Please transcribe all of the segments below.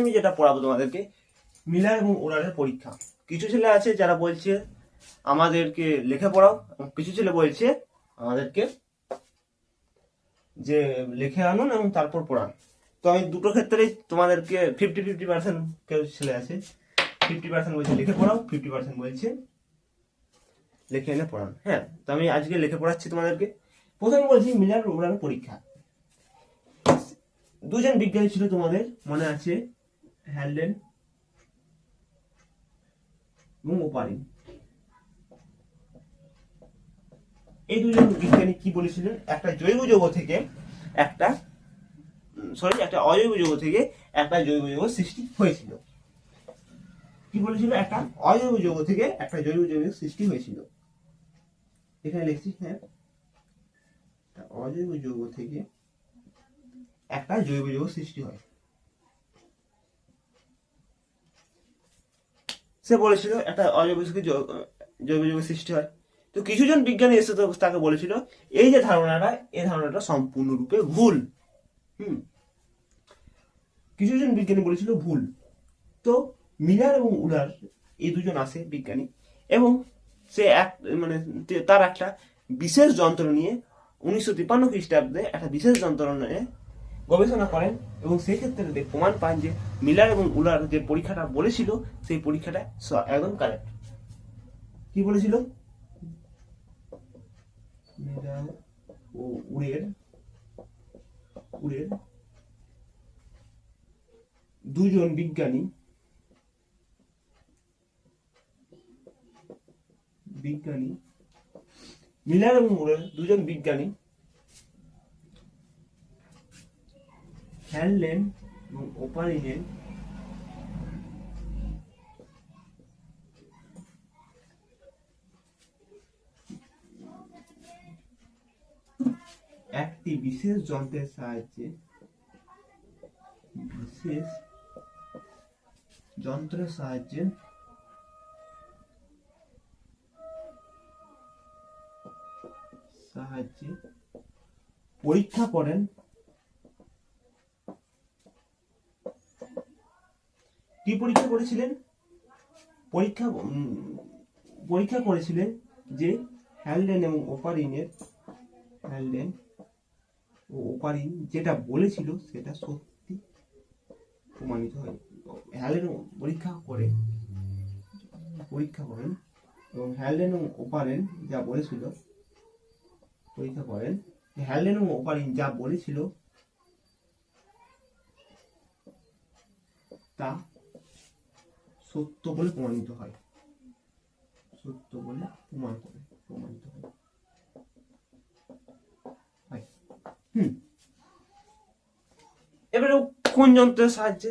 আমি যেটা পড়াবো তোমাদেরকে মিলার এবং ওরালের পরীক্ষা। কিছু ছেলে আছে যারা বলছে আমাদেরকে লিখে পড়াও, কিছু ছেলে বলছে আমাদেরকে যে লিখে আনুন এবং তারপর পড়ান। তো আমি দুটো ক্ষেত্রেই তোমাদেরকে 50-50% কেউ ছেলে আছে 50% বলছে লিখে পড়াও, 50% বলছে লিখে এনে পড়ান। হ্যাঁ, তো আমি আজকে লিখে পড়াচ্ছি তোমাদেরকে। প্রথমে বলছি মিলার ওরালের পরীক্ষা। দুজন বিজ্ঞানী ছিল তোমাদের মনে আছে, হ্যালডেন এবং ওপারিন। এই দুজন বিজ্ঞানী কি বলেছিলেন, একটা জৈব যৌগ থেকে একটা একটা অজৈব যৌগ থেকে একটা জৈব যৌগ সৃষ্টি হয়েছিল। কি বলেছিল, একটা অজৈব যৌগ থেকে একটা জৈব যৌগের সৃষ্টি হয়েছিল। এখানে লিখছি, হ্যাঁ, অজৈব যৌগ থেকে একটা জৈব যৌগ সৃষ্টি হয়। সে বলেছিল একটা অজৈব থেকে জৈব যৌগ সৃষ্টি হয়। তো কিছুজন বিজ্ঞানী এসে তো তাকে বলেছিল এই যে ধারণাটা, এই ধারণাটা সম্পূর্ণরূপে ভুল। কিছুজন বিজ্ঞানী বলেছিল ভুল। তো মিলার এবং উলার এই দুজন আসে বিজ্ঞানী, এবং সে এক তার একটা বিশেষ যন্ত্র নিয়ে 1953 খ্রিস্টাব্দে একটা বিশেষ যন্ত্র নিয়ে গবেষণা করেন, এবং সেই ক্ষেত্রে প্রমাণ পান যে মিলার এবং উলার যে পরীক্ষাটা বলেছিল সেই পরীক্ষাটা একদম কারেক্ট। কি বলেছিল, মিলার ও উলের দুজন বিজ্ঞানী মিলার এবং উলের দুজন বিজ্ঞানী হ্যালডেন এবং ওপারিনের একটি বিশেষ যন্ত্রের সাহায্যে পরীক্ষা করেন কি পরীক্ষা করেছিলেন, পরীক্ষা করেছিলেন যে হ্যালডেন এবং ওপারিন যেটা বলেছিল সেটা সত্যি প্রমাণিত হয়। হ্যালডেন পরীক্ষা করেন এবং হ্যালডেন এবং ওপারিন যা বলেছিল, পরীক্ষা করেন হ্যালডেন এবং ওপারিন যা বলেছিল তা সত্য বলে প্রমাণিত হয়। এবারে কোন যন্ত্রের সাহায্যে,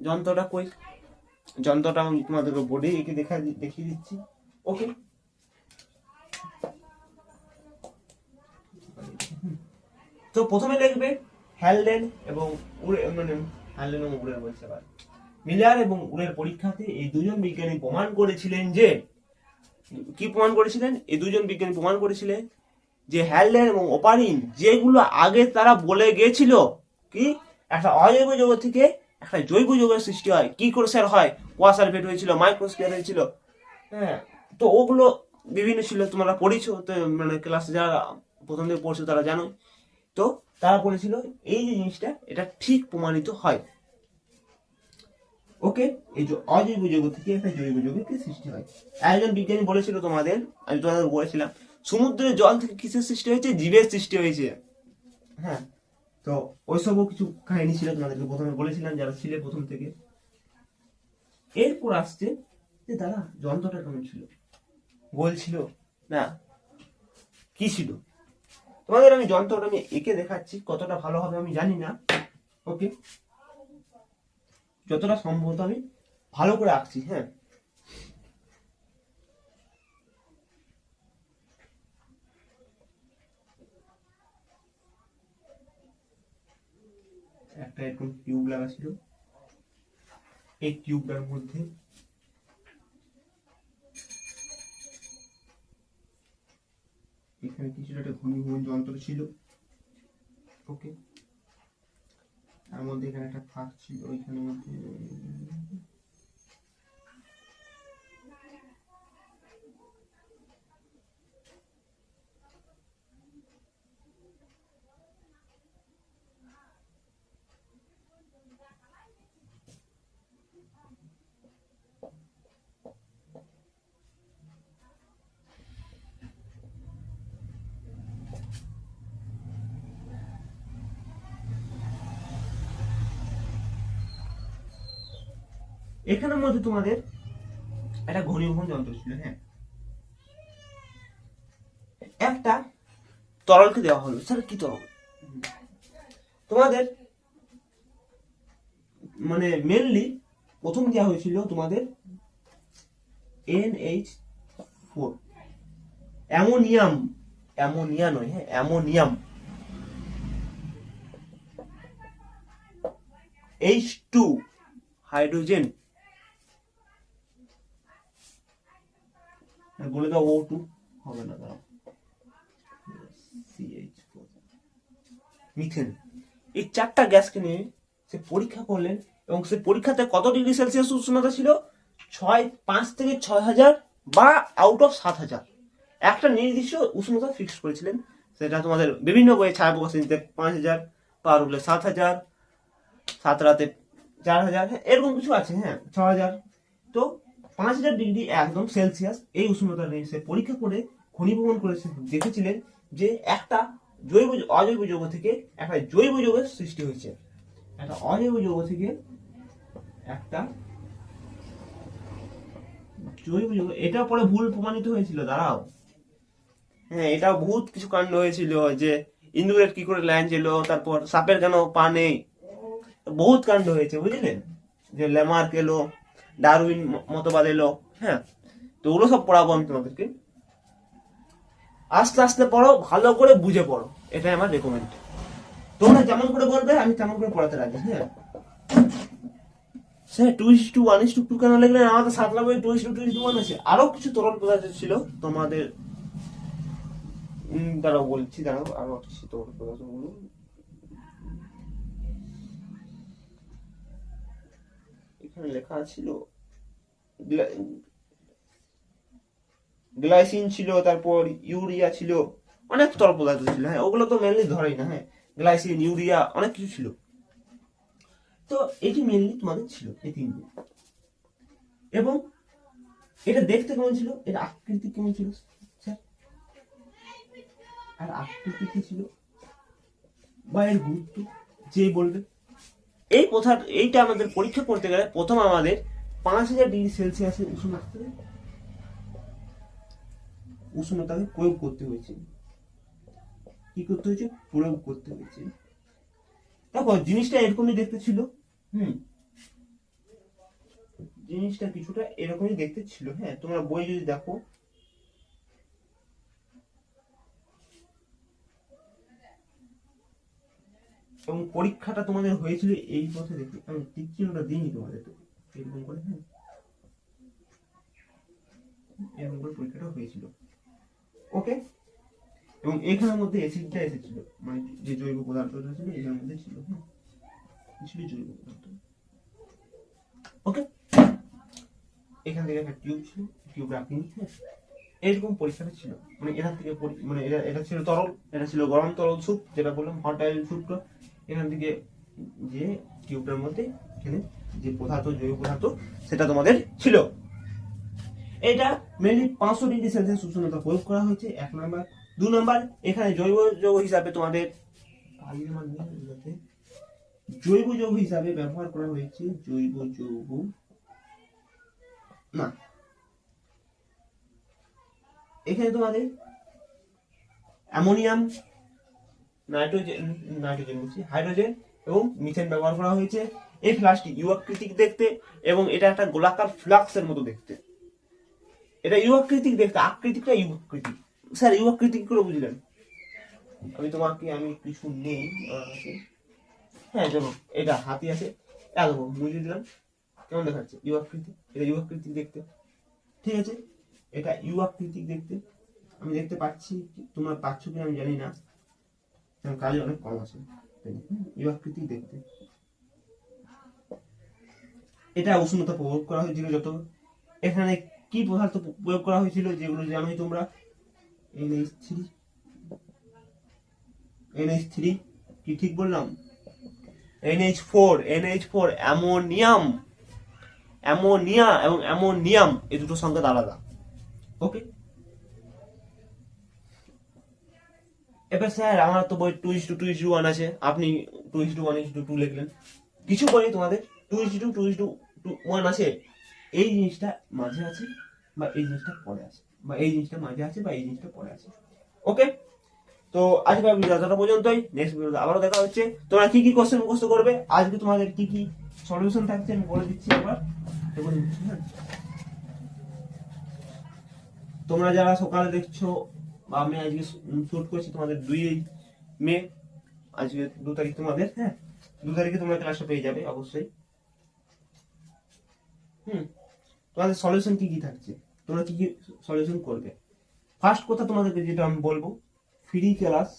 যন্ত্রটা কই, যন্ত্রটা আমি তোমাদেরকে বোর্ডে এঁকে দেখিয়ে দিচ্ছি। ওকে, তো প্রথমে লিখবে হ্যালডেন এবং উলের বলছে আবার মিলার এবং উলের পরীক্ষাতে এই দুজন বিজ্ঞানী প্রমাণ করেছিলেন যে, কি প্রমাণ করেছিলেন, এই দুজন বিজ্ঞানী প্রমাণ করেছিলেন যে হ্যালডেন এবং ওপারিন যেগুলো আগে তারা বলে গিয়েছিল, কি একটা অজৈব যৌগ থেকে একটা জৈব যৌগের সৃষ্টি হয়। কি করে স্যার হয়, কোয়াসালফেট হয়েছিল, মাইক্রোস্ফিয়ার হয়েছিল, হ্যাঁ, তো ওগুলো বিভিন্ন ছিল, তোমরা পড়েছো তো, ক্লাসে যারা প্রথম থেকে পড়ছো তারা জানো। তো তারা বলেছিল এই যে জিনিসটা এটা ঠিক প্রমাণিত হয়। ওকে, এই যে অজৈব যৌগ থেকে একটা জৈব যৌগের সৃষ্টি হয়। একজন বিজ্ঞানী বলেছিল তোমাদের, আমি তোমাদের বলেছিলাম সমুদ্রের জল থেকে কিসের সৃষ্টি হয়েছে, জীবের সৃষ্টি হয়েছে। হ্যাঁ, তো ওইসবও কিছু কাহিনী ছিল, তোমাদেরকে প্রথমে বলেছিলাম যারা ছিলে প্রথম থেকে। এরপর আসছে যে দাদা যন্ত্রটা কেমন ছিল, গোল ছিল না কি ছিল। তোমাদের আমি যন্ত্রটা আমি এঁকে দেখাচ্ছি, কতটা ভালো হবে আমি জানি না। ওকে, যতটা সম্ভব আমি ভালো করে আঁকছি। হ্যাঁ, একটা এরকম টিউব লাগা ছিল, এই টিউবটার মধ্যে এখানে কিছুটা একটা ঘূর্ণিভবন যন্ত্র ছিল। ওকে, তার মধ্যে এখানে একটা ফাঁক ছিল, ওইখানের মধ্যে এখানের মধ্যে তোমাদের একটা ঘনীভবন যন্ত্র ছিল। হ্যাঁ, একটা তরলকে দেওয়া হলো। স্যার কি তরল? তোমাদের মানে মেনলি প্রথম দেওয়া হয়েছিল তোমাদের NH4, অ্যামোনিয়াম, অ্যামোনিয়া নয়, হ্যাঁ অ্যামোনিয়াম, H2 হাইড্রোজেন, বলে দাও O2 হবে না, দাঁড়াও, CH4, মিথেন। এই চারটা গ্যাসকে নিয়ে সে পরীক্ষা করলেন এবং সে পরীক্ষাতে কত ডিগ্রি সেলসিয়াস উষ্ণতা ছিল? 5 থেকে 6,000 বা আউট অফ 7,000 একটা নির্দিষ্ট উষ্ণতা ফিক্স করেছিলেন। সেটা তোমাদের বিভিন্ন বইয়ে ছায়াপ্রকাশ নিতে 5,000, পার উঠলে 7,000, 7 রাতে 4,000, এরকম কিছু আছে, হ্যাঁ 6,000। তো 5,000 ডিগ্রি একদম সেলসিয়াস এই উষ্ণতা নিয়ে সে পরীক্ষা করে ঘনীভবন করে দেখেছিলেন যে একটা অজৈব যৌগ থেকে একটা জৈব যৌগের সৃষ্টি হয়েছে। একটা অজৈব যৌগ থেকে একটা জৈব যৌগ, এটা পরে ভুল প্রমাণিত হয়েছিল। দাঁড়াও, হ্যাঁ এটা বহুত কিছু কাণ্ড হয়েছিল, যে ইন্দুরের কি করে লাইন ছিল, তারপর সাপের কেন পা নেই, বহুত কাণ্ড হয়েছে বুঝলেন। যে ল্যামার্ক এলো, ডারউইন মতবাদ এলো, হ্যাঁ তো ওগুলো সব পড়াবো আমি তোমাদেরকে। আস্তে আস্তে পড়ো, ভালো করে বুঝে পড়ো, এটাই আমার রেকমেন্ড। তোমরা যেমন করে বলবে আমি তেমন করে পড়াতে রাখি। হ্যাঁ স্যার 2:1:2 কেন লিখলেন? আমাদের 7 বই 2:2:1 আছে। আরো কিছু তরল পদার্থ ছিল তোমাদের, দাঁড়াও বলছি, দাঁড়াও আরো কিছু তরল পদার্থ গুলো এখানে লেখা ছিল। গ্লাইসিন ছিল, তারপর ইউরিয়া ছিল, অনেক তরল পদার্থ ছিল। হ্যাঁ ওগুলো তো মেনলি ধরেই না। হ্যাঁ গ্লাইসিন, ইউরিয়া, অনেক কিছু ছিল। তো এটি মেনলি তোমাদের ছিল এই তিনটে। এবং এটা দেখতে কেমন ছিল, এর আকৃতি কেমন ছিল স্যার? আর আকৃতি কি ছিল বা এর গুরুত্ব যে বলবে। এইটা আমাদের পরীক্ষা করতে গেলে প্রথম আমাদের 5,000 ডিগ্রি সেলসিয়াসের উষ্ণতাকে প্রয়োগ করতে হয়েছে। কি করতে হয়েছে? প্রয়োগ করতে হয়েছে। দেখো জিনিসটা এরকমই দেখতে ছিল। জিনিসটা কিছুটা এরকমই দেখতে ছিল। হ্যাঁ তোমরা বই যদি দেখো, এবং পরীক্ষাটা তোমাদের হয়েছিল এই পথে দেখে, আমি টিক চিহ্নটা দিইনি তোমাদের, তো এরকম করে, হ্যাঁ এরকম করে পরীক্ষাটা হয়েছিল। ওকে, এবং এখানের মধ্যে অ্যাসিডটা এসেছিল, মানে যে জৈব পদার্থটা ছিল এখানের মধ্যে ছিল। হ্যাঁ ছিল জৈব পদার্থ। ওকে, এখান থেকে একটা টিউব ছিল, টিউব রাখিনি। হ্যাঁ এরকম পরীক্ষাটা ছিল। মানে এখান থেকে মানে এটা ছিল তরল, এটা ছিল গরম তরল স্যুপ, যেটা বললাম হট অয়েল স্যুপটা। এখান থেকে যে টিউবটার মধ্যে এখানে যে পদার্থ, জৈব পদার্থ, সেটা তোমাদের ছিল। এটা মেনলি 500 ডিগ্রি সেলসিয়াস উষ্ণতা প্রয়োগ করা হয়েছে, 1 নাম্বার। 2 নাম্বার, এখানে জৈব যৌগ হিসাবে তোমাদের জৈব যৌগ হিসাবে ব্যবহার করা হয়েছে জৈব যৌগ না, এখানে তোমাদের অ্যামোনিয়াম, হাইড্রোজেন এবং মিথেন ব্যবহার করা হয়েছে। এই ফ্লাস্কটি ইউ আকৃতিক দেখতে, এবং এটা একটা গোলাকার ফ্লাক্সের মতো দেখতে। এটা ইউ আকৃতিক দেখতে, আকৃতিটা ইউ আকৃতিক। স্যার ইউ আকৃতিক করে বুঝলেন? আমি কিছু নেই আমার কাছে। হ্যাঁ চলো, এটা হাতি আছে, এত বুঝিয়ে দিলাম। কেমন দেখাচ্ছে? ইউ আকৃতিক, এটা ইউ আকৃতিক দেখতে। ঠিক আছে, এটা ইউ আকৃতিক দেখতে। আমি দেখতে পাচ্ছি, তোমরা পাচ্ছ কিনা আমি জানি না, কালি অনেক কম আছে। ইউ আকৃতিক দেখতে। এটা উষ্ণতা প্রয়োগ করা হয়েছিল যত। এখানে কি পদার্থ প্রয়োগ করা হয়েছিল যেগুলো জানোই তোমরা, NH3, NH3 কি ঠিক বললাম? NH4 অ্যামোনিয়াম, অ্যামোনিয়া এবং অ্যামোনিয়াম এই দুটো সংকেত আলাদা। ওকে, এবার স্যার আমার তো বই 2:2:1 আছে, আপনি 2:1:2 লিখলেন, কিছু বলি তোমাদের 2:2:1 আছে, এই জিনিসটা মাঝে আছে বা এই জিনিসটা পরে আছে, বা এই জিনিসটা মাঝে আছে বা এই জিনিসটা পরে আছে। ওকে, তো আজকে ভিডিওটা পর্যন্তই, নেক্সট ভিডিওতে আবারও দেখা হচ্ছে। তোমরা কি কি কোশ্চেন মুখস্থ করবে, আজকে তোমাদের কি কি সলিউশন থাকছে আমি বলে দিচ্ছি একবার। তোমরা যারা সকালে দেখছো বা আমি আজকে শুট করছি তোমাদের 2 মে, আজকে 2 তারিখ তোমাদের, হ্যাঁ 2 তারিখে তোমরা ক্লাসটা পেয়ে যাবে অবশ্যই। তোমাদের সলিউশন কি কি থাকছে, তোমরা কি কি সলিউশন করবে। ফার্স্ট কথা তোমাদেরকে যেটা আমি বলবো, ফ্রি ক্লাস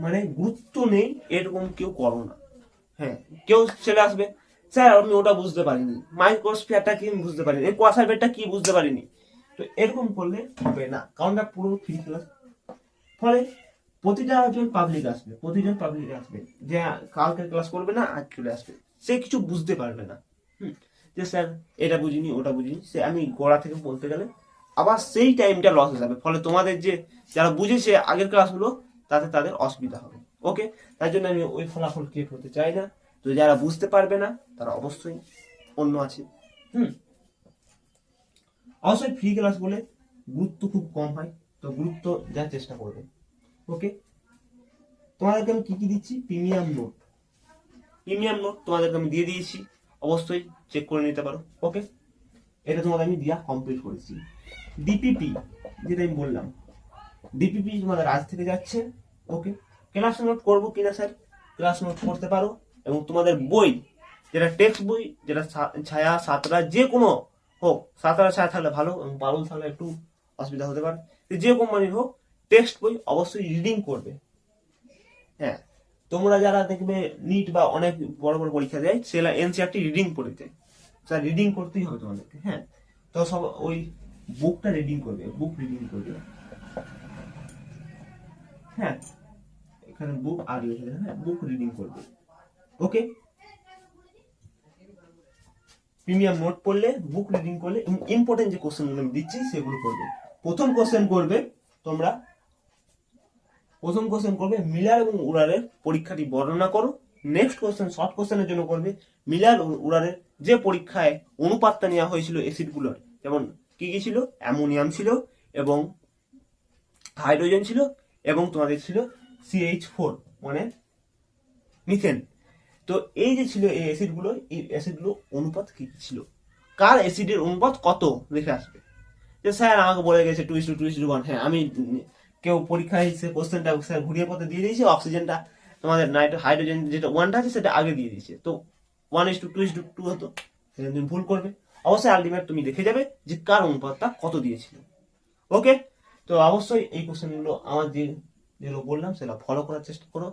মানে গুরুত্ব নেই এরকম কেউ করো না। হ্যাঁ, কেউ চলে আসবে, স্যার আমি ওটা বুঝতে পারিনি, মাইক্রোস্ফিয়ারটা কি বুঝতে পারিনি, এই কোয়াসারভেটটা কি বুঝতে পারিনি, তো এরকম করলে হবে না, কারণ না পুরো ফ্রি ক্লাস। ফলে প্রতিজন পাবলিক আসবে যে কালকে ক্লাস করবে না, আজ চলে আসবে, সে কিছু বুঝতে পারবে না। যে স্যার এটা বুঝিনি ওটা বুঝিনি, সে আমি গোড়া থেকে বলতে গেলে আবার সেই টাইমটা লস হয়ে যাবে, ফলে তোমাদের যে যারা বুঝেছে আগের ক্লাসগুলো তাতে তাদের অসুবিধা হবে। ওকে, তাই জন্য আমি ওই ফলাফল ক্রিয়েট করতে চাই না। তো যারা বুঝতে পারবে না তারা অবশ্যই অন্য আছে। অবশ্যই ফ্রি ক্লাস বলে গুরুত্ব খুব কম হয়, তো গুরুত্ব দেওয়ার চেষ্টা করবে। ওকে, তোমাদেরকে আমি কি কি দিচ্ছি, প্রিমিয়াম নোট তোমাদেরকে আমি দিয়ে দিয়েছি, অবশ্যই চেক করে নিতে পারো। ওকে, এটা তোমাদের আমি দিয়া কমপ্লিট করেছি। ডিপিপি যেটা আমি বললাম, ডিপিপি তোমাদের আজ থেকে যাচ্ছে। ওকে, ক্লাস নোট করবো কিনা স্যার, ক্লাস নোট করতে পারো, এবং তোমাদের বই যেটা টেক্সট বই, যেটা ছায়া সাতরা যে কোনো হোক, সাতরা ছায়া থাকলে ভালো, এবং পারুল থাকলে একটু অসুবিধা হতে পারে, যে কোম্পানির হোক টেক্সট বই অবশ্যই রিডিং করবে। হ্যাঁ, তোমরা যারা দেখবে নিট বা অনেক বড় বড় পরীক্ষা দেয় সেটা এনসিআরটি রিডিং পড়তে, স্যার রিডিং করতেই হবে তোমাদেরকে। হ্যাঁ, তো সব ওই বুকটা রিডিং করবে, হ্যাঁ এখানে বুক আর লিখে দেবে, হ্যাঁ বুক রিডিং করবে। ওকে, প্রিমিয়াম নোট পড়লে, বুক রিডিং করলে, এবং ইম্পর্টেন্ট যে কোশ্চেনগুলো আমি দিচ্ছি সেগুলো করবে। প্রথম কোশ্চেন করবে মিলার এবং উরারের পরীক্ষাটি বর্ণনা করো। নেক্সট কোশ্চেন শর্ট কোশ্চেনের জন্য করবে মিলার ও উরারের যে পরীক্ষায় অনুপাতটা নেওয়া হয়েছিল অ্যাসিডগুলোর, যেমন কি কি ছিল, অ্যামোনিয়াম ছিল এবং হাইড্রোজেন ছিল এবং তোমাদের ছিল CH4 মানে মিথেন। তো এই যে ছিল এই অ্যাসিডগুলো অনুপাত কি কি ছিল, কার অ্যাসিডের অনুপাত কত লিখে আসবে। যে স্যার আমাকে বলে গেছে 2:2:1, হ্যাঁ আমি কেউ পরীক্ষায় সে কোশ্চেনটা স্যার ঘুরিয়ে পথে দিয়ে দিয়েছে, অক্সিজেনটা তোমাদের হাইড্রোজেন যেটা 1টা আছে সেটা আগে দিয়ে দিয়েছে, তো 1:2:2 হতো, সেখানে তুমি ভুল করবে। অবশ্যই আলটিমেট তুমি দেখে যাবে যে কার অনুপাতটা কত দিয়েছিল। ওকে, তো অবশ্যই এই কোশ্চেনগুলো আমার যেগুলো বললাম সেটা ফলো করার চেষ্টা করো,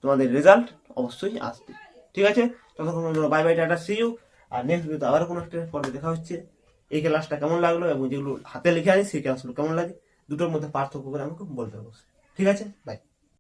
তোমাদের রেজাল্ট অবশ্যই আসবে। ঠিক আছে, ততক্ষণ bye bye, tata, see you. আর নেক্সট ভিডিওতে আবার কোনো একটা পর্বে দেখা হচ্ছে। এই ক্লাসটা কেমন লাগলো এবং যেগুলো হাতে লিখে আনি সেই ক্লাসগুলো কেমন লাগে, দুটোর মধ্যে পার্থক্য করে আমাকে বলতে হবে। ঠিক আছে, বাই।